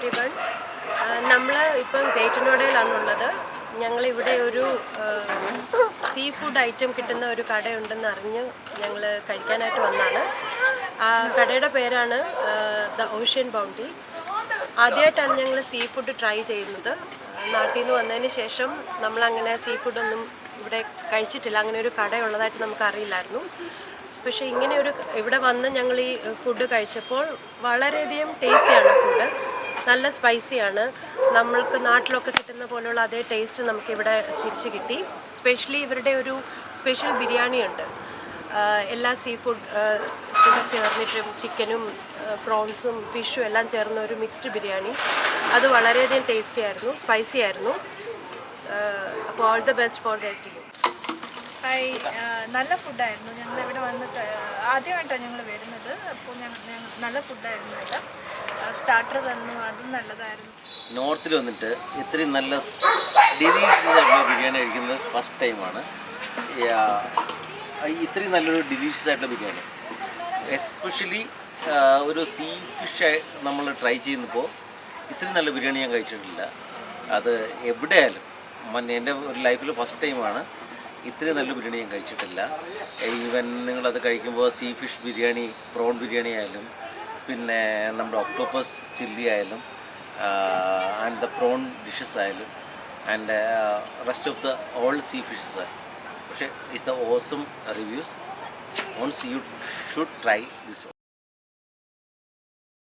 Every one. നമ്മൾ ഇപ്പം ഗ്രേറ്റനോഡയിലാണുള്ളത്. ഞങ്ങളിവിടെ ഒരു സീ ഫുഡ് ഐറ്റം കിട്ടുന്ന ഒരു കടയുണ്ടെന്ന് അറിഞ്ഞ് ഞങ്ങൾ കഴിക്കാനായിട്ട് വന്നതാണ്. ആ കടയുടെ പേരാണ് ദ ഓഷ്യൻ ബൗണ്ടി. ആദ്യമായിട്ടാണ് ഞങ്ങൾ സീ ഫുഡ് ട്രൈ ചെയ്യുന്നത്. നാട്ടിൽ നിന്ന് വന്നതിന് ശേഷം നമ്മളങ്ങനെ സീ ഫുഡൊന്നും ഇവിടെ കഴിച്ചിട്ടില്ല. അങ്ങനെ ഒരു കടയുള്ളതായിട്ട് നമുക്കറിയില്ലായിരുന്നു. പക്ഷേ ഇവിടെ വന്ന് ഞങ്ങൾ ഈ ഫുഡ് കഴിച്ചപ്പോൾ വളരെയധികം ടേസ്റ്റിയാണ് ഫുഡ്. നല്ല സ്പൈസിയാണ്. നമ്മൾക്ക് നാട്ടിലൊക്കെ കിട്ടുന്ന പോലുള്ള അതേ ടേസ്റ്റ് നമുക്കിവിടെ തിരിച്ച് കിട്ടി. സ്പെഷ്യലി ഇവരുടെ ഒരു സ്പെഷ്യൽ ബിരിയാണി ഉണ്ട്. എല്ലാ സീ ഫുഡ് ചേർന്നിട്ടും ചിക്കനും പ്രോൺസും ഫിഷും എല്ലാം ചേർന്ന ഒരു മിക്സ്ഡ് ബിരിയാണി. അത് വളരെയധികം ടേസ്റ്റി ആയിരുന്നു, സ്പൈസി ആയിരുന്നു. അപ്പോൾ all the best for the team. Hi, നല്ല ഫുഡായിരുന്നു. ഞങ്ങളിവിടെ വന്നിട്ട് ആദ്യമായിട്ടാണ് ഞങ്ങൾ വരുന്നത്. അപ്പോൾ നല്ല ഫുഡായിരുന്നു. എല്ലാം സ്റ്റാർട്ടർ തന്നു, അതും നല്ലതായിരുന്നു. നോർത്തിൽ വന്നിട്ട് ഇത്രയും നല്ല ഡെലീഷ്യസ് ആയിട്ടുള്ള ബിരിയാണി കഴിക്കുന്നത് ഫസ്റ്റ് ടൈമാണ്. ഇത്രയും നല്ലൊരു ഡെലീഷ്യസ് ആയിട്ടുള്ള ബിരിയാണി, എസ്പെഷ്യലി ഒരു സീ ഫിഷ് നമ്മൾ ട്രൈ ചെയ്യുന്നപ്പോൾ ഇത്രയും നല്ല ബിരിയാണി ഞാൻ കഴിച്ചിട്ടില്ല. അത് എവിടെയായാലും എൻ്റെ ഒരു ലൈഫിൽ ഫസ്റ്റ് ടൈമാണ്. ഇത്രയും നല്ല ബിരിയാണി ഞാൻ കഴിച്ചിട്ടില്ല. ഈവൻ നിങ്ങളത് കഴിക്കുമ്പോൾ sea fish biryani, prawn biryani ആയാലും, പിന്നെ നമ്മുടെ ഒക്ടോപ്പസ് ചില്ലി ആയാലും, ആൻഡ് ദ പ്രോൺ ഡിഷസ് ആയാലും, and rest of the all sea fishes. പക്ഷേ it's the awesome reviews. Once you should try this.